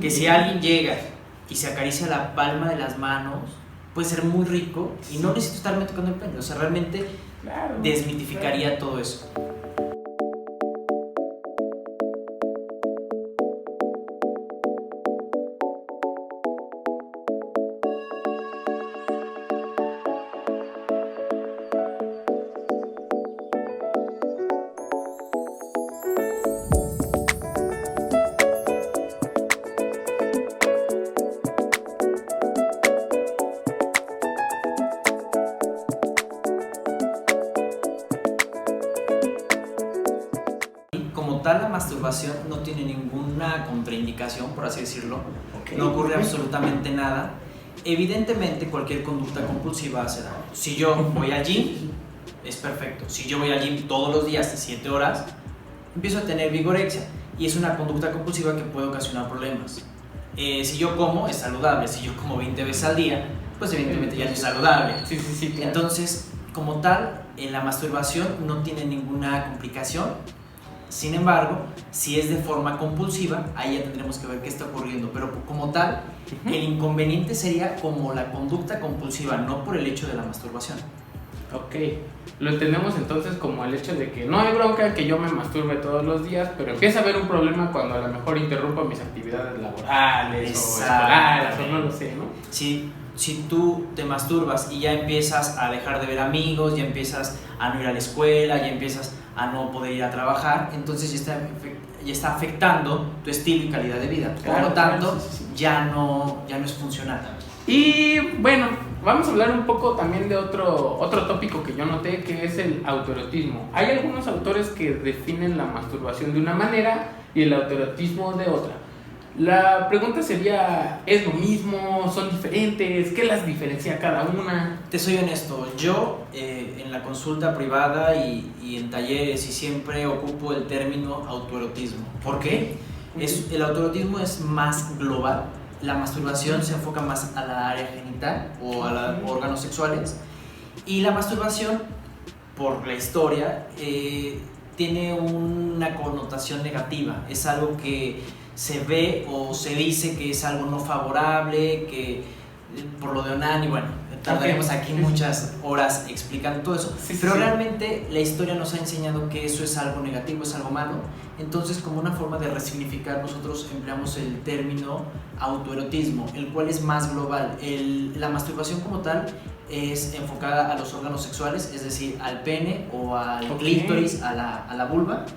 Que si alguien llega y se acaricia la palma de las manos, puede ser muy rico y no necesito estarme tocando el pene. O sea, realmente desmitificaría todo eso. Como tal, la masturbación no tiene ninguna contraindicación, por así decirlo. No ocurre absolutamente nada. Evidentemente, cualquier conducta compulsiva hace daño. Si yo voy al gym, es perfecto. Si yo voy al gym todos los días de 7 horas, empiezo a tener vigorexia y es una conducta compulsiva que puede ocasionar problemas. Si yo como, es saludable. Si yo como 20 veces al día, pues evidentemente ya no es saludable. Sí, claro. Entonces, como tal, la masturbación no tiene ninguna complicación. Sin embargo, si es de forma compulsiva, ahí ya tendremos que ver qué está ocurriendo. Pero como tal, el inconveniente sería como la conducta compulsiva, no por el hecho de la masturbación. Ok, lo entendemos entonces como el hecho de que no hay bronca en que yo me masturbe todos los días, pero empieza a haber un problema cuando a lo mejor interrumpo mis actividades laborales o escolares o no lo sé, ¿no? Si tú te masturbas y ya empiezas a dejar de ver amigos, ya empiezas a no ir a la escuela, ya empiezas a no poder ir a trabajar, entonces ya está afectando tu estilo y calidad de vida. Por lo tanto, ya no es funcional. Y bueno, vamos a hablar un poco también de otro tópico que yo noté, que es el autoerotismo. Hay algunos autores que definen la masturbación de una manera y el autoerotismo de otra. La pregunta sería, ¿es lo mismo? ¿Son diferentes? ¿Qué las diferencia cada una? Te soy honesto, yo en la consulta privada y en talleres y siempre ocupo el término autoerotismo. ¿Por qué? El autoerotismo es más global. La masturbación se enfoca más a la área genital o a los órganos sexuales. Y la masturbación, por la historia, tiene una connotación negativa. Es algo que se ve o se dice que es algo no favorable, que por lo de Onani, bueno, tardaremos aquí muchas horas explicando todo eso, pero realmente la historia nos ha enseñado que eso es algo negativo, es algo malo. Entonces, como una forma de resignificar, nosotros empleamos el término autoerotismo, el cual es más global. La masturbación como tal es enfocada a los órganos sexuales, es decir, al pene o al clítoris, a la vulva.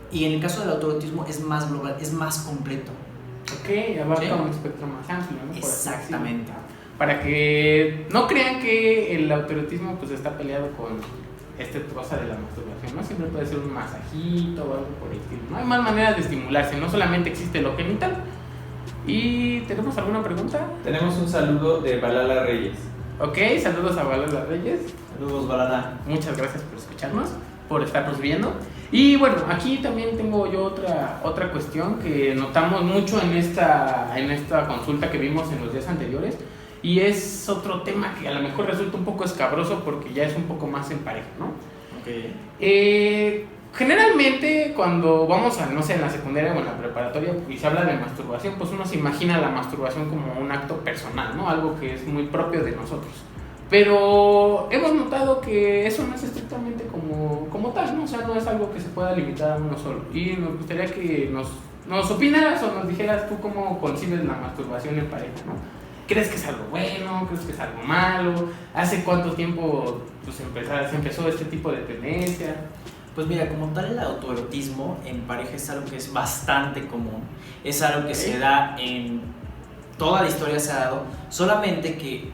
Y en el caso del autoerotismo es más global, es más completo. Ok, abarca un espectro más amplio, ¿no? Exactamente. Para que no crean que el autoerotismo pues está peleado con esta cosa de la masturbación, ¿no? Siempre puede ser un masajito o algo por el estilo, ¿no? Hay más maneras de estimularse, no solamente existe lo genital. ¿Y tenemos alguna pregunta? Tenemos un saludo de Balala Reyes. Ok, saludos a Balala Reyes. Saludos, Balala. Muchas gracias por escucharnos, por estarnos viendo. Y bueno, aquí también tengo yo otra cuestión que notamos mucho en esta consulta que vimos en los días anteriores. Y es otro tema que a lo mejor resulta un poco escabroso porque ya es un poco más en pareja, ¿no? Okay. Generalmente cuando vamos a, no sé, en la secundaria o en la preparatoria y se habla de masturbación, pues uno se imagina la masturbación como un acto personal, ¿no? Algo que es muy propio de nosotros. Pero hemos notado que eso no es estrictamente como tal, ¿no? O sea, no es algo que se pueda limitar a uno solo. Y nos gustaría que nos opinaras o nos dijeras tú cómo concibes la masturbación en pareja, ¿no? ¿Crees que es algo bueno? ¿Crees que es algo malo? ¿Hace cuánto tiempo pues, se empezó este tipo de tendencia? Pues mira, como tal el autoerotismo en pareja es algo que es bastante común. Es algo que se da en toda la historia, se ha dado. Solamente que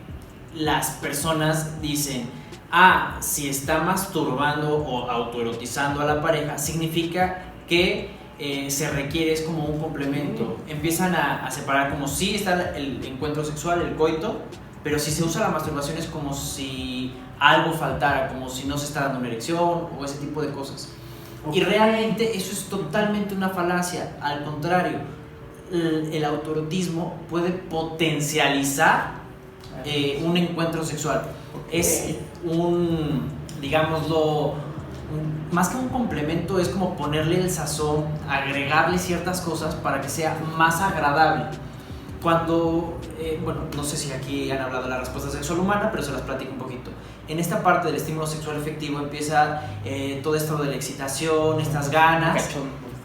las personas dicen, si está masturbando o autoerotizando a la pareja, significa que se requiere, es como un complemento. Empiezan a separar como si está el encuentro sexual, el coito, pero si se usa la masturbación es como si algo faltara, como si no se está dando una erección o ese tipo de cosas. Y realmente eso es totalmente una falacia. Al contrario, el autoerotismo puede potencializar un encuentro sexual. Es digámoslo, más que un complemento, es como ponerle el sazón, agregarle ciertas cosas para que sea más agradable. Cuando, bueno, no sé si aquí han hablado de la respuesta sexual humana, pero se las platico un poquito. En esta parte del estímulo sexual efectivo empieza todo esto de la excitación, estas ganas,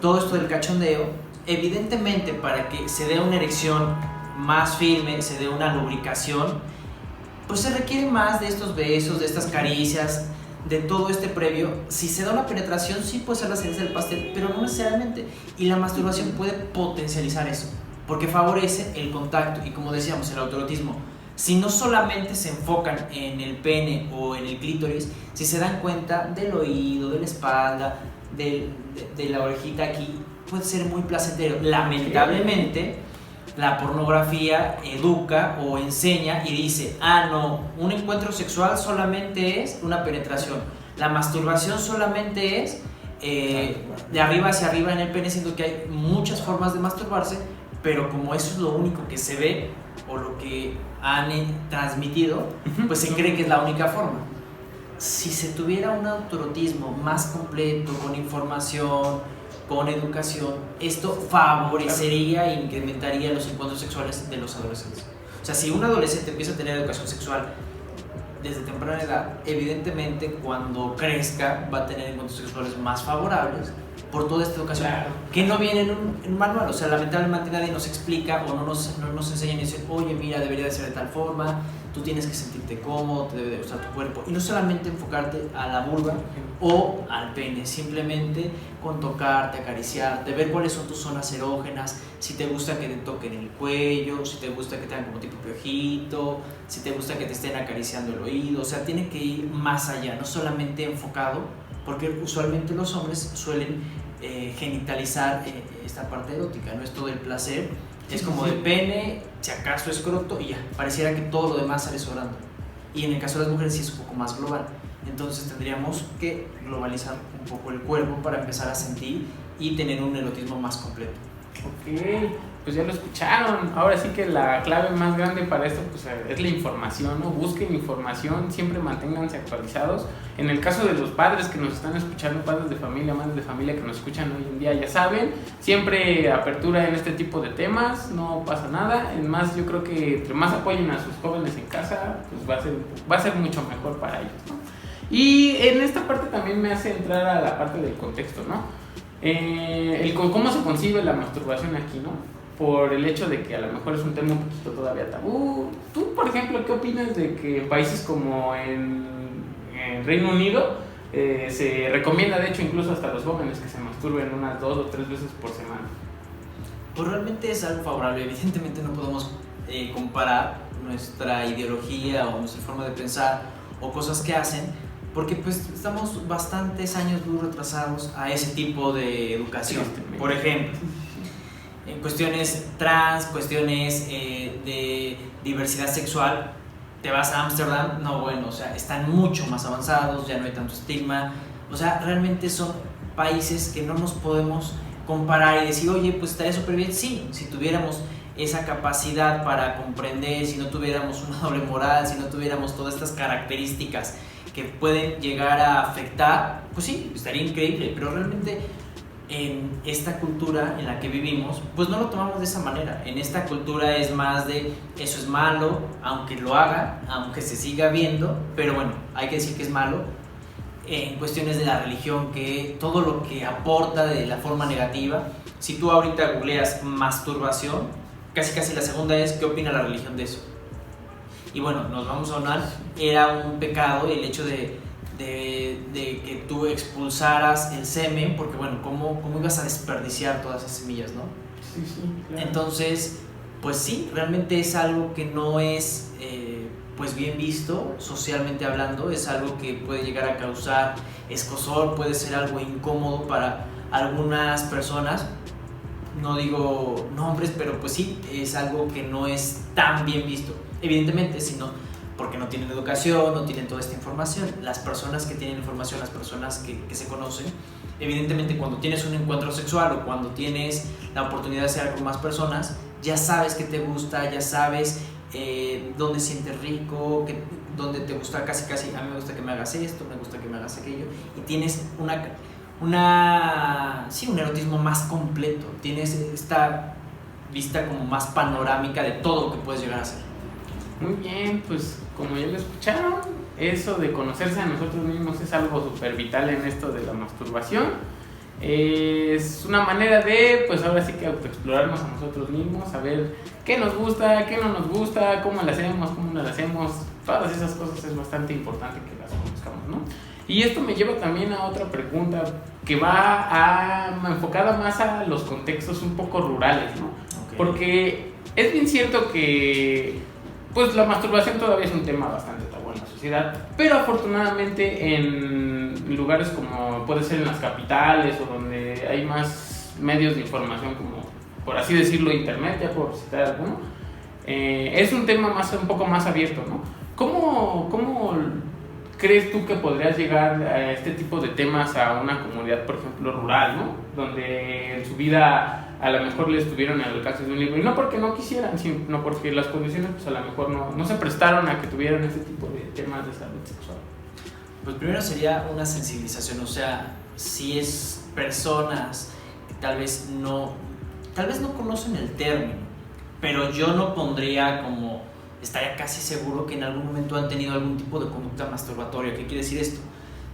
todo esto del cachondeo. Evidentemente, para que se dé una erección más firme, se dé una lubricación, pues se requiere más de estos besos, de estas caricias, de todo este previo. Si se da una penetración, sí puede ser la cereza del pastel, pero no necesariamente. Y la masturbación puede potencializar eso, porque favorece el contacto y, como decíamos, el autoerotismo. Si no solamente se enfocan en el pene o en el clítoris, si se dan cuenta del oído, de la espalda, de la orejita aquí, puede ser muy placentero. Lamentablemente, la pornografía educa o enseña y dice, no, un encuentro sexual solamente es una penetración, la masturbación solamente es de arriba hacia arriba en el pene, siendo que hay muchas formas de masturbarse, pero como eso es lo único que se ve o lo que han transmitido, pues se cree que es la única forma. Si se tuviera un autoerotismo más completo, con información, con educación, esto favorecería e incrementaría los encuentros sexuales de los adolescentes. O sea, si un adolescente empieza a tener educación sexual desde temprana edad, evidentemente cuando crezca va a tener encuentros sexuales más favorables por toda esta educación, que no viene en un manual. O sea, lamentablemente nadie nos explica o no nos enseña y dicen, oye, mira, debería de ser de tal forma, tú tienes que sentirte cómodo, te debe de gustar tu cuerpo, y no solamente enfocarte a la vulva o al pene, simplemente con tocarte, acariciarte, ver cuáles son tus zonas erógenas, si te gusta que te toquen el cuello, si te gusta que te hagan como tipo piojito, si te gusta que te estén acariciando el oído. O sea, tiene que ir más allá, no solamente enfocado, porque usualmente los hombres suelen genitalizar esta parte erótica, no es todo el placer, es como de pene, si acaso escroto, y ya, pareciera que todo lo demás sale sobrando. Y en el caso de las mujeres sí es un poco más global. Entonces tendríamos que globalizar un poco el cuerpo para empezar a sentir y tener un erotismo más completo. Ok, pues ya lo escucharon. Ahora sí que la clave más grande para esto pues, es la información, ¿no? Busquen información, siempre manténganse actualizados. En el caso de los padres que nos están escuchando, padres de familia, madres de familia que nos escuchan hoy en día, ya saben, siempre apertura en este tipo de temas, no pasa nada. Es más, yo creo que entre más apoyen a sus jóvenes en casa, pues va a ser mucho mejor para ellos, ¿no? Y en esta parte también me hace entrar a la parte del contexto, ¿no? Cómo se concibe la masturbación aquí, ¿no? Por el hecho de que a lo mejor es un tema un poquito todavía tabú. Tú, por ejemplo, ¿qué opinas de que en países como en Reino Unido se recomienda, de hecho, incluso hasta a los jóvenes que se masturben unas 2 o 3 veces por semana? Pues realmente es algo favorable. Evidentemente no podemos comparar nuestra ideología o nuestra forma de pensar o cosas que hacen, porque pues estamos bastantes años luz retrasados a ese tipo de educación. Por ejemplo, en cuestiones trans, cuestiones de diversidad sexual, te vas a Ámsterdam, no, bueno, o sea, están mucho más avanzados, ya no hay tanto estigma. O sea, realmente son países que no nos podemos comparar y decir, oye, pues estaría súper bien. Sí, si tuviéramos esa capacidad para comprender, si no tuviéramos una doble moral, si no tuviéramos todas estas características que pueden llegar a afectar, pues sí, estaría increíble. Pero realmente en esta cultura en la que vivimos, pues no lo tomamos de esa manera. En esta cultura es más de eso es malo, aunque lo haga, aunque se siga viendo, pero bueno, hay que decir que es malo. En cuestiones de la religión, que todo lo que aporta de la forma negativa, si tú ahorita googleas masturbación, casi la segunda es ¿qué opina la religión de eso? Y bueno, nos vamos a onar, era un pecado el hecho de que tú expulsaras el semen, porque bueno, ¿cómo ibas a desperdiciar todas esas semillas, no? Sí, claro. Entonces, pues sí, realmente es algo que no es pues bien visto socialmente hablando, es algo que puede llegar a causar escozor, puede ser algo incómodo para algunas personas. No digo nombres, pero pues sí, es algo que no es tan bien visto. Evidentemente, sino porque no tienen educación, no tienen toda esta información. Las personas que tienen información, las personas que se conocen, evidentemente cuando tienes un encuentro sexual o cuando tienes la oportunidad de hacer con más personas, ya sabes que te gusta, ya sabes donde sientes rico, donde te gusta casi, a mí me gusta que me hagas esto, me gusta que me hagas aquello, y tienes un erotismo más completo, tienes esta vista como más panorámica de todo lo que puedes llegar a hacer. Muy bien, pues como ya lo escucharon, eso de conocerse a nosotros mismos es algo súper vital en esto de la masturbación. Es una manera de, pues ahora sí que autoexplorarnos a nosotros mismos, saber qué nos gusta, qué no nos gusta, cómo lo hacemos, cómo no lo hacemos. Todas esas cosas es bastante importante que las conozcamos, ¿no? Y esto me lleva también a otra pregunta que va enfocada más a los contextos un poco rurales, ¿no? Okay. Porque es bien cierto que pues la masturbación todavía es un tema bastante tabú en la sociedad, pero afortunadamente en lugares como puede ser en las capitales o donde hay más medios de información, como por así decirlo internet, ya por citar alguno, es un tema un poco más abierto, ¿no? ¿Cómo crees tú que podrías llegar a este tipo de temas a una comunidad, por ejemplo, rural, ¿no? Donde en su vida a lo mejor les tuvieron el alcance de un libro, y no porque no quisieran, sino porque las condiciones pues a lo mejor no se prestaron a que tuvieran este tipo de temas de salud sexual? Pues primero sería una sensibilización, o sea, si es personas que tal vez no conocen el término, pero yo no pondría como, estaría casi seguro que en algún momento han tenido algún tipo de conducta masturbatoria. ¿Qué quiere decir esto?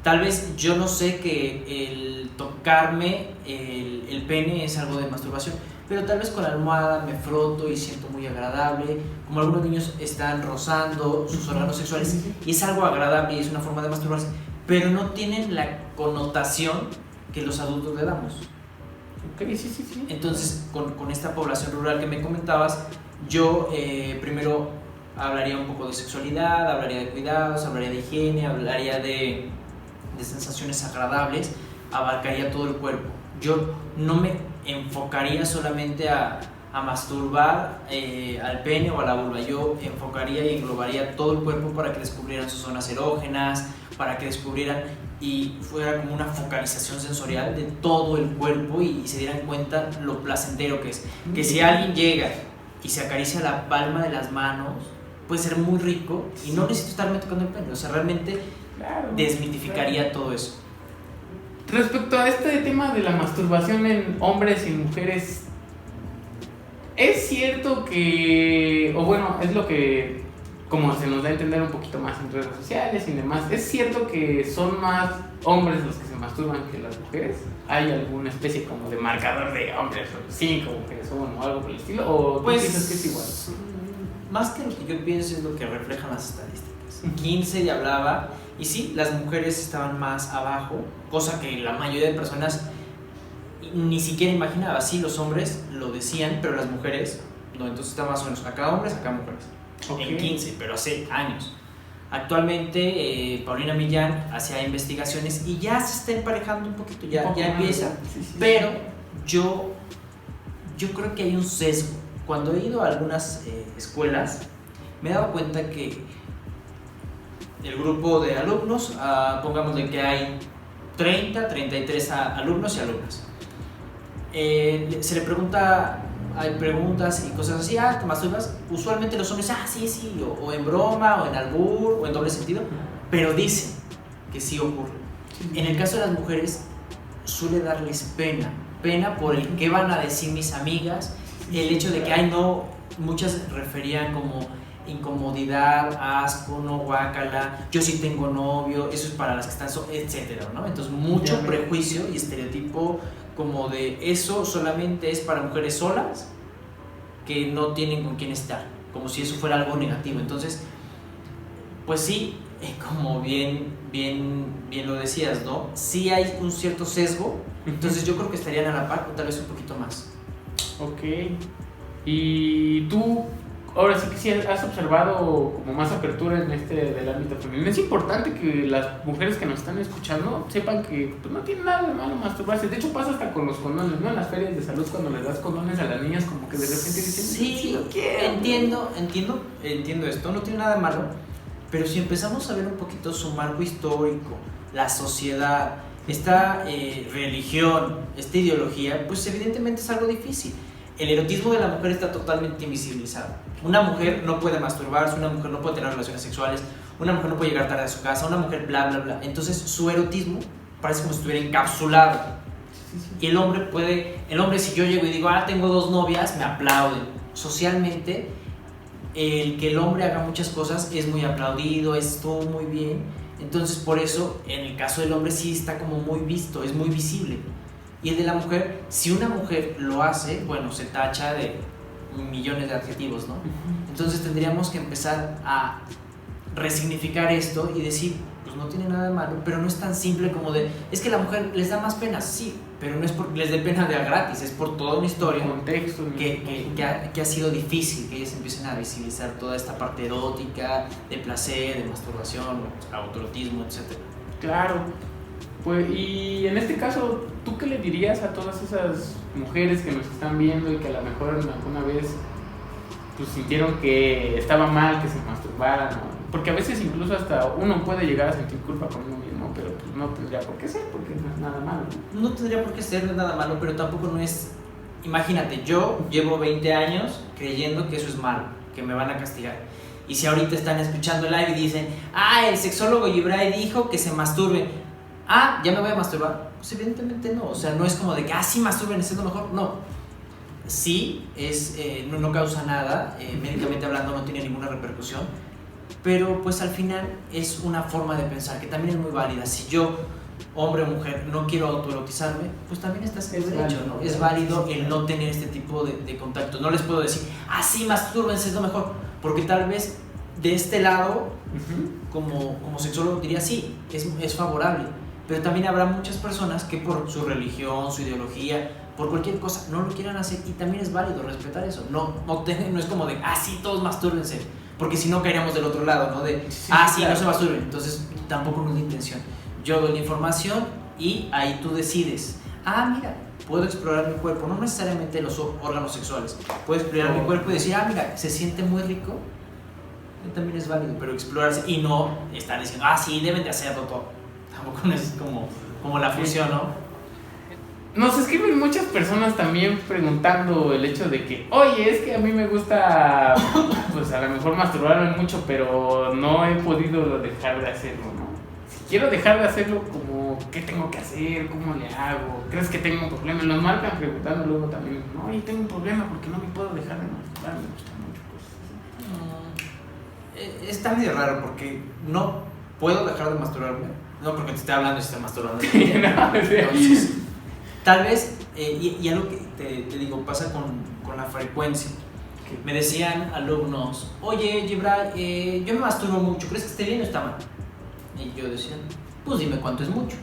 Tal vez yo no sé que el tocarme el pene es algo de masturbación, pero tal vez con la almohada me froto y siento muy agradable, como algunos niños están rozando sus órganos sexuales y es algo agradable y es una forma de masturbarse, pero no tienen la connotación que los adultos le damos. Okay, sí. Entonces, con esta población rural que me comentabas, yo primero hablaría un poco de sexualidad, hablaría de cuidados, hablaría de higiene, hablaría de sensaciones agradables, abarcaría todo el cuerpo. Yo no me enfocaría solamente a masturbar al pene o a la vulva, yo enfocaría y englobaría todo el cuerpo para que descubrieran sus zonas erógenas, para que descubrieran y fuera como una focalización sensorial de todo el cuerpo y se dieran cuenta lo placentero que es. Que si alguien llega y se acaricia la palma de las manos, puede ser muy rico y no necesito estarme tocando el pene, o sea, realmente desmitificaría todo eso. Respecto a este tema de la masturbación en hombres y mujeres, es cierto que, o bueno, es lo que como se nos da a entender un poquito más en redes sociales y demás, es cierto que son más hombres los que se masturban que las mujeres. ¿Hay alguna especie como de marcador de hombres o 5 mujeres o algo por el estilo? ¿O tú piensas que es igual? Más que lo que yo pienso es lo que reflejan las estadísticas. 15 ya hablaba, y sí, las mujeres estaban más abajo, cosa que la mayoría de personas ni siquiera imaginaba. Sí, los hombres lo decían, pero las mujeres no. Entonces está más o menos acá hombres, acá mujeres. Okay. En 15, pero hace años. Actualmente Paulina Millán hacía investigaciones y ya se está emparejando un poquito, ya empieza. Sí. Pero yo creo que hay un sesgo. Cuando he ido a algunas escuelas, me he dado cuenta que el grupo de alumnos, pongámosle que hay 30, 33 alumnos y alumnas. Se le pregunta, hay preguntas y cosas así, ¿te masturbas? Usualmente los hombres, sí, o en broma, o en albur, o en doble sentido, pero dicen que sí ocurre. En el caso de las mujeres, suele darles pena por el qué van a decir mis amigas, el hecho de que, no, muchas referían como incomodidad, asco, no, guácala, yo sí tengo novio, eso es para las que están, etcétera, ¿no? Entonces, mucho prejuicio y estereotipo como de eso solamente es para mujeres solas que no tienen con quién estar, como si eso fuera algo negativo. Entonces, pues sí, como bien lo decías, ¿no? Sí hay un cierto sesgo, entonces yo creo que estarían a la par o tal vez un poquito más. Ok. Y tú, ahora sí que sí has observado como más apertura en del ámbito femenino. Es importante que las mujeres que nos están escuchando sepan que pues, no tiene nada de malo masturbarse. De hecho pasa hasta con los condones, ¿no? En las ferias de salud cuando les das condones a las niñas como que de repente dicen sí, lo quiero. Entiendo esto, no tiene nada de malo, pero si empezamos a ver un poquito su marco histórico, la sociedad, esta religión, esta ideología, pues evidentemente es algo difícil. el erotismo de la mujer está totalmente invisibilizado. Una mujer no puede masturbarse, una mujer no puede tener relaciones sexuales, una mujer no puede llegar tarde a su casa, una mujer bla, bla, bla. Entonces su erotismo parece como si estuviera encapsulado. Y el hombre si yo llego y digo, tengo 2 novias, me aplauden. Socialmente, el que el hombre haga muchas cosas es muy aplaudido, es todo muy bien. Entonces por eso, en el caso del hombre sí está como muy visto, es muy visible. Y el de la mujer, si una mujer lo hace, bueno, se tacha de millones de adjetivos, ¿no? Entonces tendríamos que empezar a resignificar esto y decir, pues no tiene nada de malo, pero no es tan simple como de, es que a la mujer les da más pena, sí, pero no es porque les dé pena de a gratis, es por toda una historia, contexto, que ha sido difícil que ellas empiecen a visibilizar toda esta parte erótica, de placer, de masturbación, autoerotismo, etc. Claro. Pues, y en este caso, ¿tú qué le dirías a todas esas mujeres que nos están viendo y que a lo mejor alguna vez pues sintieron que estaba mal que se masturbaran? Porque a veces incluso hasta uno puede llegar a sentir culpa con uno mismo, pero pues no tendría por qué ser, porque no es nada malo. No tendría por qué ser, no es nada malo, pero tampoco no es... Imagínate, yo llevo 20 años creyendo que eso es malo, que me van a castigar. Y si ahorita están escuchando el live y dicen, el sexólogo Gibray dijo que se masturben. ¿Ya me voy a masturbar? Pues evidentemente no, o sea, no es como de que, sí, masturben, es lo mejor, no. Sí, no causa nada, médicamente hablando no tiene ninguna repercusión, pero pues al final es una forma de pensar que también es muy válida. Si yo, hombre o mujer, no quiero autoerotizarme, pues también está en su derecho, ¿no? Es válido el no tener este tipo de contacto. No les puedo decir, sí, mastúrbense, es lo mejor, porque tal vez de este lado, como sexólogo diría, sí, es favorable. Pero también habrá muchas personas que por su religión, su ideología, por cualquier cosa, no lo quieran hacer, y también es válido respetar eso. No es como de, sí, todos mastúrbense, porque si no caeríamos del otro lado, ¿no? De, sí, claro, no se masturben. Entonces tampoco no es la intención. Yo doy la información y ahí tú decides, mira, puedo explorar mi cuerpo, no necesariamente los órganos sexuales, puedo explorar mi cuerpo y decir, mira, se siente muy rico, también es válido, pero explorarse y no estar diciendo, sí, deben de hacerlo todo. Tampoco no es como la función, ¿no? Nos escriben muchas personas también preguntando el hecho de que, oye, es que a mí me gusta, pues a lo mejor masturbarme mucho, pero no he podido dejar de hacerlo, ¿no? Si quiero dejar de hacerlo, como, ¿qué tengo que hacer? ¿Cómo le hago? ¿Crees que tengo un problema? Nos marcan preguntando luego también, no, oye, tengo un problema porque no me puedo dejar de masturbar, me gusta mucho, pues. Está medio raro porque no puedo dejar de masturbarme. No, porque te estoy hablando y se está masturbando. Entonces, tal vez, y algo que te digo, pasa con la frecuencia. Me decían alumnos, oye, Gibray, yo me masturbo mucho, ¿crees que esté bien o está mal? Y yo decía, pues dime cuánto es mucho.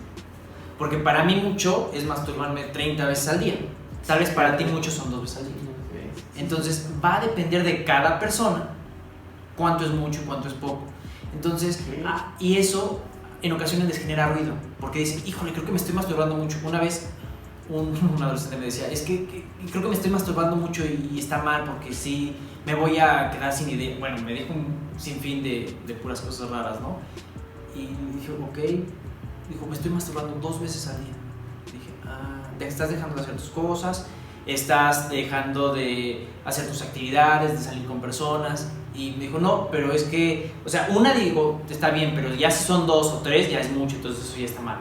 Porque para mí mucho es masturbarme 30 veces al día. Tal vez para ti mucho son 2 veces al día. Entonces va a depender de cada persona cuánto es mucho y cuánto es poco. Entonces, y eso en ocasiones les genera ruido, porque dicen, híjole, creo que me estoy masturbando mucho. Una vez un adolescente me decía, es que creo que me estoy masturbando mucho y está mal, porque sí, me voy a quedar sin idea. Bueno, me dijo un sinfín de puras cosas raras, ¿no? Y dije, ok. Dijo, me estoy masturbando 2 veces al día. Dije, estás dejando de hacer tus cosas, estás dejando de hacer tus actividades, de salir con personas. Y me dijo, no, pero es que, o sea, una digo, está bien, pero ya si son 2 o 3 ya es mucho, entonces eso ya está mal.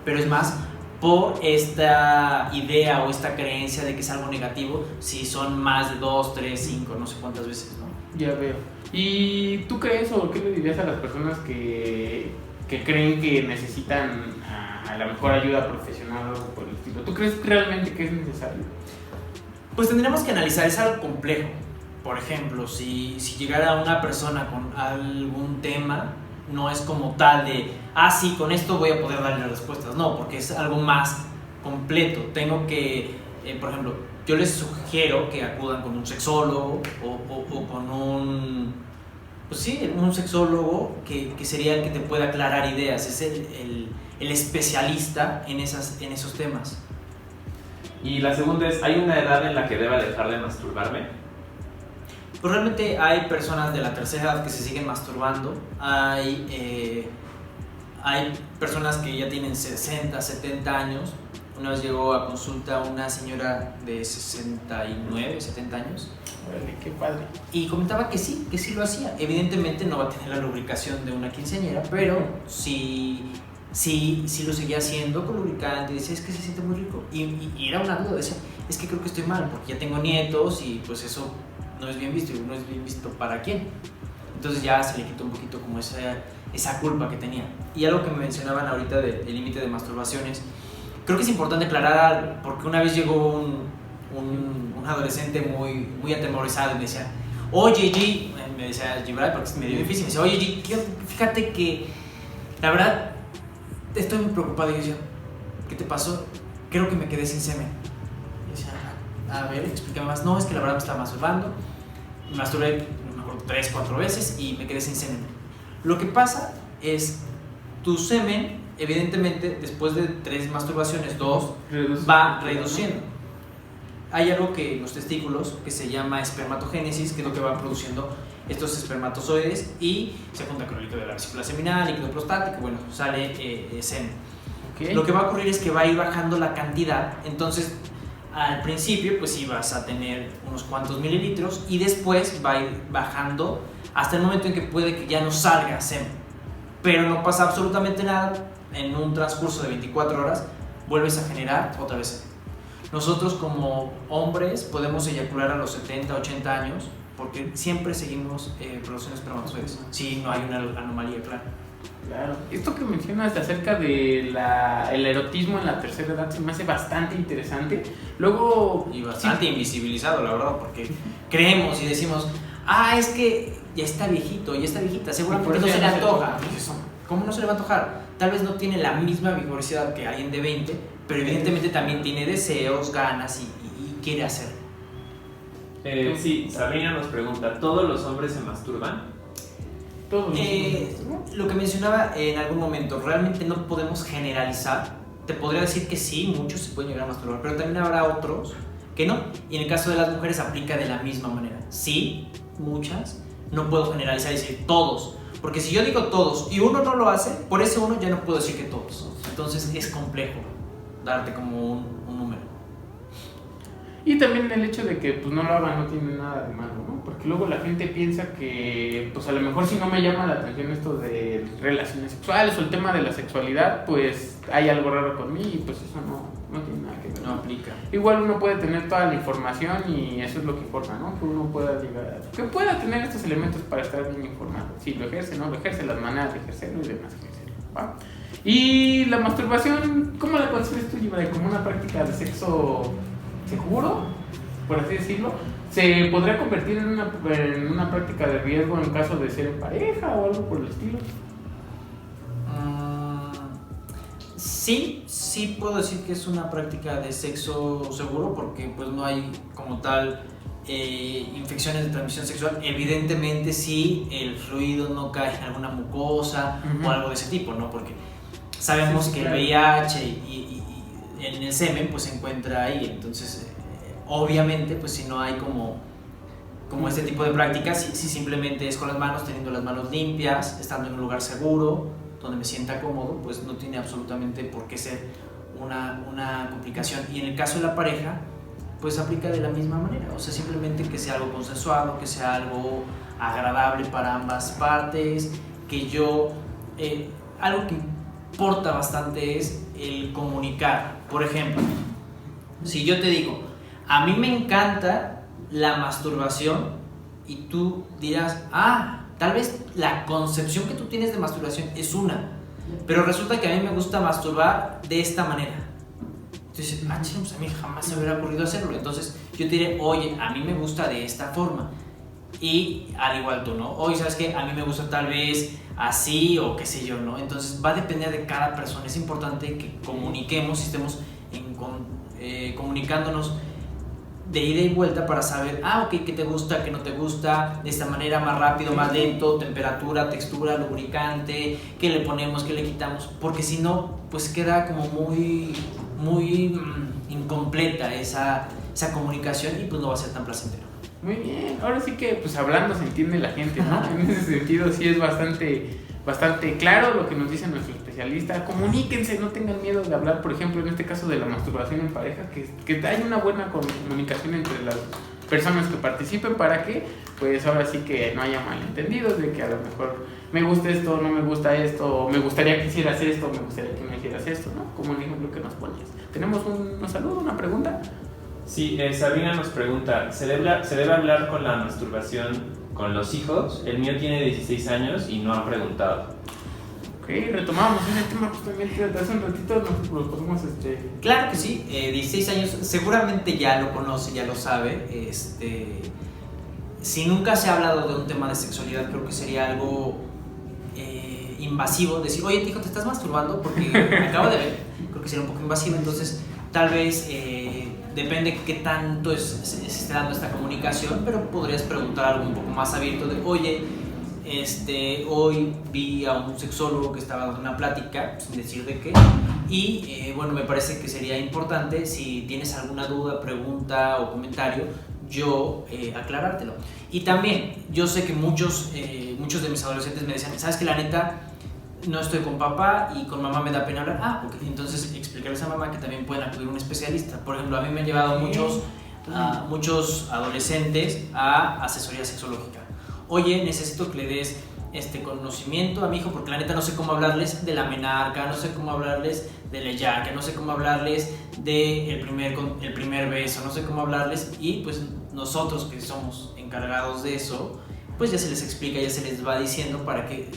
Pero es más por esta idea o esta creencia de que es algo negativo si son más de 2, 3, 5, no sé cuántas veces, ¿no? Ya veo. ¿Y tú crees o qué le dirías a las personas que creen que necesitan a lo mejor ayuda profesional o algo por el estilo? ¿Tú crees realmente que es necesario? Pues tendríamos que analizar, es algo complejo. Por ejemplo, si llegara una persona con algún tema, no es como tal de, sí, con esto voy a poder darle respuestas. No, porque es algo más completo. Tengo que, por ejemplo, yo les sugiero que acudan con un sexólogo o con un sexólogo que sería el que te pueda aclarar ideas. Es el especialista en esos temas. Y la segunda es, ¿hay una edad en la que deba dejar de masturbarme? Pues realmente hay personas de la tercera edad que se siguen masturbando, hay personas que ya tienen 60, 70 años Una vez llegó a consulta una señora de 69, 70 años. Órale, qué padre. Y comentaba que sí lo hacía. Evidentemente no va a tener la lubricación de una quinceañera, pero sí lo seguía haciendo con lubricante. Y decía, es que se siente muy rico. Y era una duda, decía, es que creo que estoy mal, porque ya tengo nietos y pues eso no es bien visto. Y no es bien visto para quién. Entonces ya se le quitó un poquito como esa culpa que tenía. Y algo que me mencionaban ahorita del límite de masturbaciones, creo que es importante aclarar, porque una vez llegó un adolescente muy atemorizado y me decía, oye G, me decía Gibray porque es medio difícil, me decía, oye G, fíjate que la verdad estoy muy preocupado. Y yo decía, ¿qué te pasó? Creo que me quedé sin semen. Y decía, a ver, explícame más. No, es que la verdad me estaba masturbando, me masturbé, no me acuerdo, 3, 4 veces y me quedé sin semen. Lo que pasa es, tu semen, evidentemente, después de 3 masturbaciones, 2, va reduciendo. Hay algo que en los testículos que se llama espermatogénesis, que es lo que va produciendo estos espermatozoides y se junta con el líquido de la vesícula seminal, líquido prostático, bueno, sale semen. Okay. Lo que va a ocurrir es que va a ir bajando la cantidad, entonces al principio pues sí vas a tener unos cuantos mililitros y después va a ir bajando hasta el momento en que puede que ya no salga semen, pero no pasa absolutamente nada. En un transcurso de 24 horas vuelves a generar otra vez semen. Nosotros como hombres podemos eyacular a los 70, 80 años porque siempre seguimos produciendo espermatozoides si no hay una anomalía clara. Claro. Esto que mencionas acerca de el erotismo en la tercera edad se me hace bastante interesante. Luego... Y bastante invisibilizado, la verdad, porque creemos y decimos, es que ya está viejito, ya está viejita, seguramente no se le antoja. ¿Cómo no se le va a antojar? Tal vez no tiene la misma vigorosidad que alguien de 20, pero evidentemente también tiene deseos, ganas y quiere hacerlo. Sí, Sabrina nos pregunta, ¿todos los hombres se masturban? Todos. Lo que mencionaba en algún momento, realmente no podemos generalizar. Te podría decir que sí, muchos se pueden llegar a masturbar, pero también habrá otros que no. Y en el caso de las mujeres aplica de la misma manera. Sí, muchas. No puedo generalizar y decir todos, porque si yo digo todos y uno no lo hace, por ese uno ya no puedo decir que todos. Entonces es complejo darte como un número. Y también el hecho de que pues no lo hagan no tiene nada de malo, ¿no? Porque luego la gente piensa que pues a lo mejor si no me llama la atención esto de relaciones sexuales o el tema de la sexualidad, pues hay algo raro conmigo y pues eso no tiene nada que ver. No aplica. Igual uno puede tener toda la información y eso es lo que importa, ¿no? Que uno pueda llegar, que pueda tener estos elementos para estar bien informado. Si lo ejerce, no lo ejerce, las maneras de ejercerlo y demás ejercerlo, ¿va? Y la masturbación, ¿cómo la concibes tú, Gibray? ¿Como una práctica de sexo seguro, por así decirlo? ¿Se podría convertir en una práctica de riesgo en caso de ser en pareja o algo por el estilo? Sí puedo decir que es una práctica de sexo seguro porque pues no hay como tal infecciones de transmisión sexual. Evidentemente si el fluido no cae en alguna mucosa o algo de ese tipo, ¿no? Porque sabemos que el VIH y en el semen pues se encuentra ahí, entonces obviamente pues si no hay como este tipo de prácticas, si simplemente es con las manos, teniendo las manos limpias, estando en un lugar seguro donde me sienta cómodo, pues no tiene absolutamente por qué ser una complicación. Y en el caso de la pareja pues aplica de la misma manera, o sea, simplemente que sea algo consensuado, que sea algo agradable para ambas partes, que yo algo que importa bastante es el comunicar. Por ejemplo, si yo te digo, a mí me encanta la masturbación y tú dirás, tal vez la concepción que tú tienes de masturbación es una, pero resulta que a mí me gusta masturbar de esta manera. Entonces, pues a mí jamás se me hubiera ocurrido hacerlo. Entonces yo te diré, oye, a mí me gusta de esta forma. Y al igual tú, ¿no? Oye, ¿sabes qué? A mí me gusta tal vez así o qué sé yo, ¿no? Entonces va a depender de cada persona. Es importante que comuniquemos, estemos comunicándonos de ida y vuelta para saber, ok, qué te gusta, qué no te gusta, de esta manera, más rápido, más lento, temperatura, textura, lubricante, qué le ponemos, qué le quitamos, porque si no, pues queda como muy incompleta esa comunicación y pues no va a ser tan placentero. Muy bien, ahora sí que pues hablando se entiende la gente, ¿no? En ese sentido sí es bastante bastante claro lo que nos dice nuestro especialista. Comuníquense, no tengan miedo de hablar, por ejemplo, en este caso de la masturbación en pareja, que hay una buena comunicación entre las personas que participen para que, pues ahora sí que no haya malentendidos de que a lo mejor me gusta esto, no me gusta esto, o me gustaría que hicieras esto, o me gustaría que no hicieras esto, ¿no? Como el ejemplo que nos ponías. ¿Tenemos un saludo, una pregunta? Sí, Sabrina nos pregunta, ¿se debe hablar con la masturbación con los hijos? El mío tiene 16 años y no ha preguntado. Ok, retomamos ese tema justamente hace un ratito, nos lo podemos Claro que sí, 16 años, seguramente ya lo conoce, ya lo sabe. Si nunca se ha hablado de un tema de sexualidad, creo que sería algo invasivo decir, oye, hijo, ¿te estás masturbando? Porque acabo de ver, creo que sería un poco invasivo. Entonces tal vez depende qué tanto se esté dando esta comunicación, pero podrías preguntar algo un poco más abierto de, oye, hoy vi a un sexólogo que estaba dando una plática, sin decir de qué, y bueno, me parece que sería importante, si tienes alguna duda, pregunta o comentario, yo aclarártelo. Y también, yo sé que muchos de mis adolescentes me decían, ¿sabes qué? La neta, no estoy con papá y con mamá me da pena hablar. Ok, entonces explicarles a mamá que también pueden acudir a un especialista. Por ejemplo, a mí me han llevado muchos adolescentes a asesoría sexológica. Oye, necesito que le des conocimiento a mi hijo porque la neta no sé cómo hablarles de la menarca, no sé cómo hablarles de la yaca, no sé cómo hablarles de el primer beso, no sé cómo hablarles, y pues nosotros que somos encargados de eso, pues ya se les explica, ya se les va diciendo para que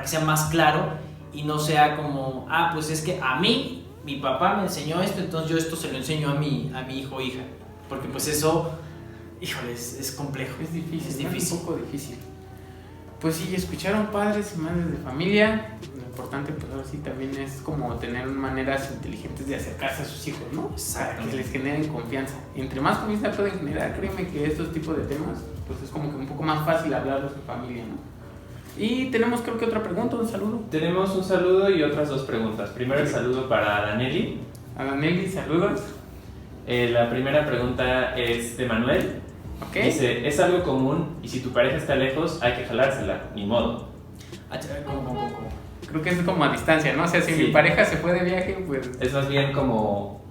sea más claro y no sea como, pues es que a mí mi papá me enseñó esto, entonces yo esto se lo enseño a mi hijo o hija, porque pues eso, híjole, es complejo. Es difícil, es difícil. Un poco difícil. Pues sí, escucharon padres y madres de familia. Lo importante pues ahora sí también es como tener maneras inteligentes de acercarse a sus hijos, ¿no? Para que les generen confianza. Entre más confianza pueden generar, créeme que estos tipos de temas pues es como que un poco más fácil hablarlos en familia, ¿no? Y tenemos creo que otra pregunta, un saludo. Tenemos un saludo y otras dos preguntas. Primero el saludo para Danelli. A Danelli, saludos. La primera pregunta es de Manuel. Okay. Dice, es algo común y si tu pareja está lejos hay que jalársela, ni modo. ¿Cómo? Creo que es como a distancia, ¿no? O sea, si sí. Mi pareja se fue de viaje, pues... Es más bien como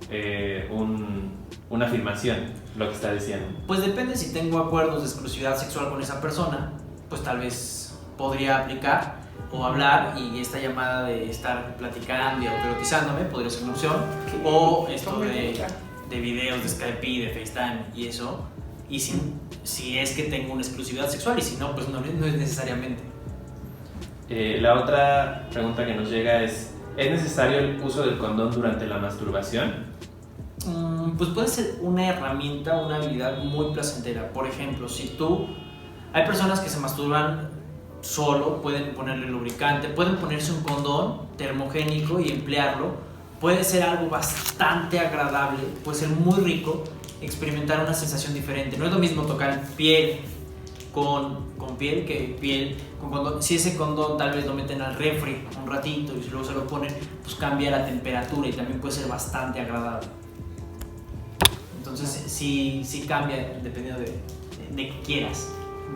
una afirmación lo que está diciendo. Pues depende, si tengo acuerdos de exclusividad sexual con esa persona, pues tal vez podría aplicar o hablar, y esta llamada de estar platicando y autoerotizándome podría ser una opción. O esto de videos de Skype y de FaceTime y eso. Y si es que tengo una exclusividad sexual, y si no, pues no es necesariamente. La otra pregunta que nos llega ¿es necesario el uso del condón durante la masturbación? Pues puede ser una herramienta, una habilidad muy placentera. Por ejemplo, hay personas que se masturban solo, pueden ponerle lubricante, pueden ponerse un condón termogénico y emplearlo. Puede ser algo bastante agradable, puede ser muy rico experimentar una sensación diferente. No es lo mismo tocar piel con piel que piel con condón. Si ese condón tal vez lo meten al refri un ratito y luego se lo ponen, pues cambia la temperatura y también puede ser bastante agradable. Entonces sí cambia dependiendo de que quieras.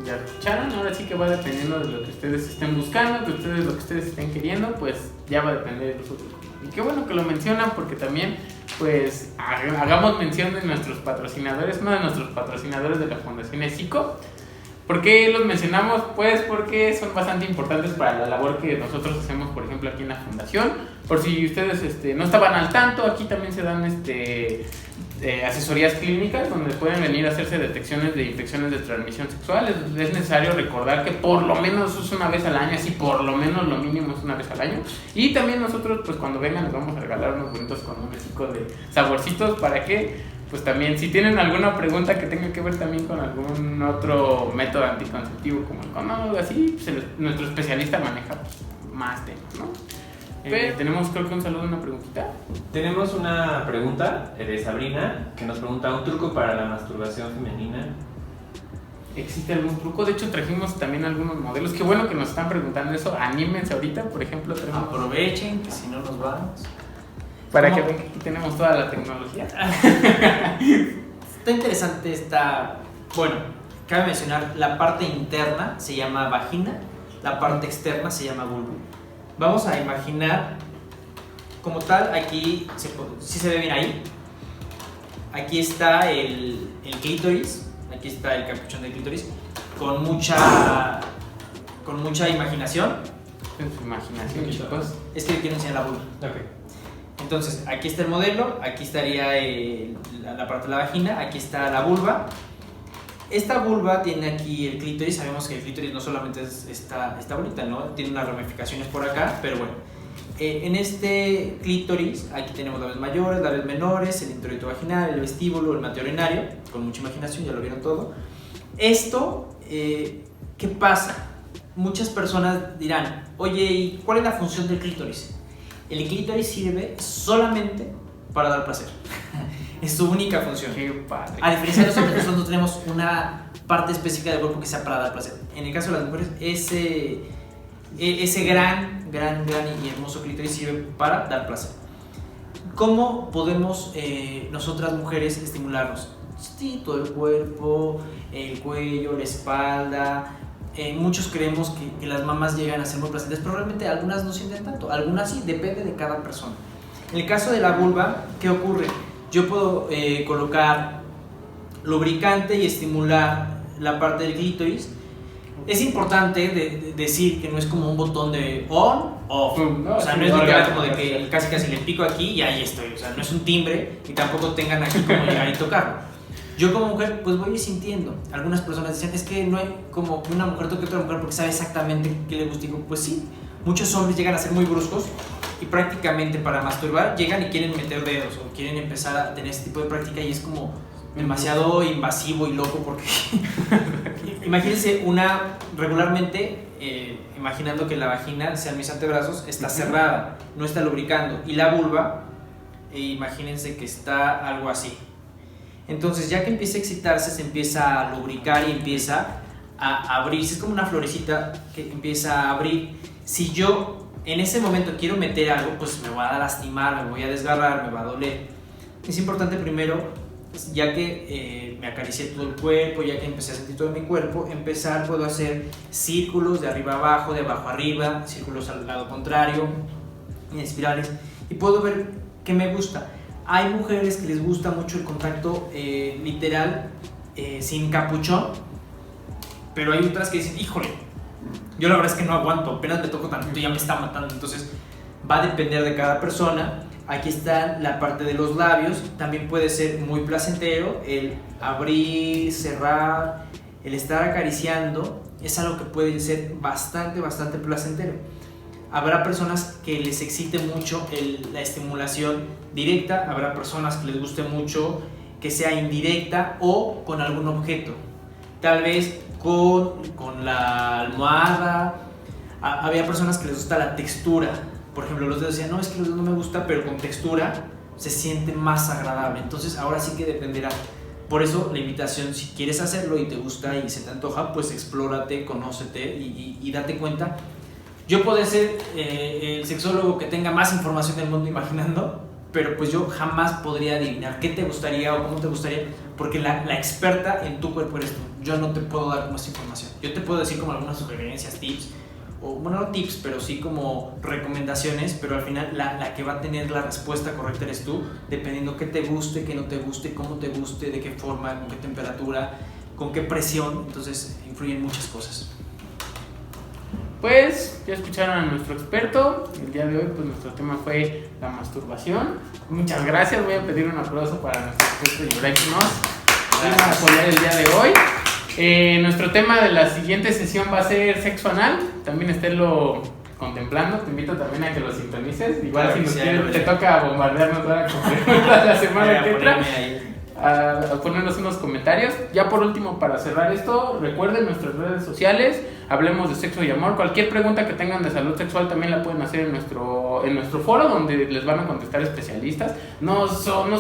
Ya escucharon, ahora sí que va dependiendo de lo que ustedes estén buscando, lo que ustedes estén queriendo, pues ya va a depender de nosotros. Y qué bueno que lo mencionan, porque también pues hagamos mención de nuestros patrocinadores, uno de nuestros patrocinadores de la Fundación ESICO. ¿Por qué los mencionamos? Pues porque son bastante importantes para la labor que nosotros hacemos, por ejemplo, aquí en la Fundación. Por si ustedes no estaban al tanto, aquí también se dan asesorías clínicas donde pueden venir a hacerse detecciones de infecciones de transmisión sexual. Es necesario recordar que por lo menos es una vez al año, así por lo menos lo mínimo es una vez al año. Y también nosotros, pues cuando vengan, les vamos a regalar unos bonitos condones de saborcitos para que, pues también, si tienen alguna pregunta que tenga que ver también con algún otro método anticonceptivo como el condón o algo así, pues nuestro especialista maneja más temas, ¿no? Tenemos creo que un saludo, una preguntita. Tenemos una pregunta de Sabrina que nos pregunta un truco para la masturbación femenina. ¿Existe algún truco? De hecho trajimos también algunos modelos. Qué bueno que nos están preguntando eso. Anímense ahorita, por ejemplo. Aprovechen que si no nos vamos. Para que vean que aquí tenemos toda la tecnología. Está interesante bueno, cabe mencionar, la parte interna se llama vagina la parte externa se llama vulva. Vamos a imaginar como tal, aquí sí se ve bien ahí. Aquí está el clítoris, aquí está el capuchón del clítoris, con mucha imaginación. En su imaginación, chicos. Es que quiero enseñar la vulva. Okay. Entonces, aquí está el modelo, aquí estaría la parte de la vagina, aquí está la vulva. Esta vulva tiene aquí el clítoris, sabemos que el clítoris no solamente es esta bolita, ¿no? Tiene unas ramificaciones por acá, pero bueno. En este clítoris, aquí tenemos labios mayores, labios menores, el introito vaginal, el vestíbulo, el mateo urinario, con mucha imaginación, ya lo vieron todo. Esto, ¿qué pasa? Muchas personas dirán, oye, ¿y cuál es la función del clítoris? El clítoris sirve solamente para dar placer. Es su única función. Qué padre. A diferencia de los hombres, nosotros no tenemos una parte específica del cuerpo que sea para dar placer. En el caso de las mujeres, ese gran y hermoso clítoris sirve para dar placer. ¿Cómo podemos nosotras mujeres estimularnos? Sí, todo el cuerpo, el cuello, la espalda. Muchos creemos que las mamás llegan a ser muy placenteras, pero realmente algunas no sienten tanto, algunas sí, depende de cada persona. En el caso de la vulva, ¿qué ocurre? Yo puedo colocar lubricante y estimular la parte del clítoris. Es importante decir que no es como un botón de on, off. No, o sea, no es literal como de que casi le pico aquí y ahí estoy. O sea, no es un timbre y tampoco tengan aquí como llegar y tocarlo. Yo como mujer pues voy a ir sintiendo. Algunas personas dicen, es que no hay como que una mujer toque a otra mujer porque sabe exactamente qué le gusta. Y digo, pues sí, muchos hombres llegan a ser muy bruscos y prácticamente para masturbar llegan y quieren meter dedos o quieren empezar a tener este tipo de práctica y es como demasiado invasivo y loco porque imagínense regularmente imaginando que la vagina, sean mis antebrazos, está cerrada, no está lubricando, y la vulva, imagínense que está algo así. Entonces ya que empieza a excitarse, se empieza a lubricar y empieza a abrirse, es como una florecita que empieza a abrir. Si yo en ese momento quiero meter algo, pues me va a lastimar, me voy a desgarrar, me va a doler. Es importante primero, ya que me acaricié todo el cuerpo, ya que empecé a sentir todo mi cuerpo, puedo hacer círculos de arriba a abajo, de abajo a arriba, círculos al lado contrario, en espirales, y puedo ver qué me gusta. Hay mujeres que les gusta mucho el contacto literal, sin capuchón, pero hay otras que dicen, híjole, yo la verdad es que no aguanto, apenas me toco tantito y ya me está matando. Entonces va a depender de cada persona. Aquí está la parte de los labios, también puede ser muy placentero, el abrir, cerrar, el estar acariciando, es algo que puede ser bastante placentero. Habrá personas que les excite mucho la estimulación directa, habrá personas que les guste mucho que sea indirecta o con algún objeto, tal vez con la almohada. Había personas que les gusta la textura. Por ejemplo, los dedos decían, no, es que los dedos no me gusta, pero con textura se siente más agradable. Entonces, ahora sí que dependerá. Por eso, la invitación, si quieres hacerlo y te gusta y se te antoja, pues explórate, conócete y date cuenta. Yo puedo ser el sexólogo que tenga más información del mundo imaginando, pero pues yo jamás podría adivinar qué te gustaría o cómo te gustaría, porque la experta en tu cuerpo eres tú. Yo no te puedo dar como esta información. Yo te puedo decir como algunas sugerencias, tips, o bueno, no tips, pero sí como recomendaciones, pero al final la que va a tener la respuesta correcta eres tú, dependiendo qué te guste, qué no te guste, cómo te guste, de qué forma, con qué temperatura, con qué presión. Entonces influyen muchas cosas. Pues ya escucharon a nuestro experto. El día de hoy pues nuestro tema fue la masturbación. Muchas gracias, voy a pedir un aplauso para nuestro experto Yurek Nos para apoyar el día de hoy. Nuestro tema de la siguiente sesión va a ser sexo anal. También esténlo contemplando. Te invito también a que lo sintonices. Igual claro, si nos quieres, te toca bombardearnos ahora la semana que entra. A ponernos unos comentarios. Ya por último, para cerrar esto, recuerden nuestras redes sociales, hablemos de sexo y amor. Cualquier pregunta que tengan de salud sexual también la pueden hacer en nuestro foro, donde les van a contestar especialistas. No son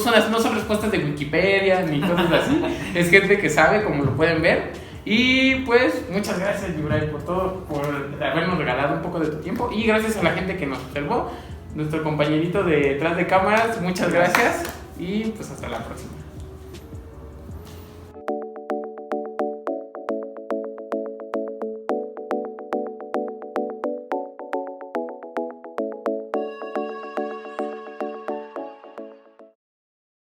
respuestas de Wikipedia ni cosas así. Es gente que sabe, como lo pueden ver. Y pues muchas gracias, Yubray, por todo, por habernos regalado un poco de tu tiempo, y gracias a la gente que nos observó, nuestro compañerito de detrás de cámaras. Muchas gracias y pues hasta la próxima.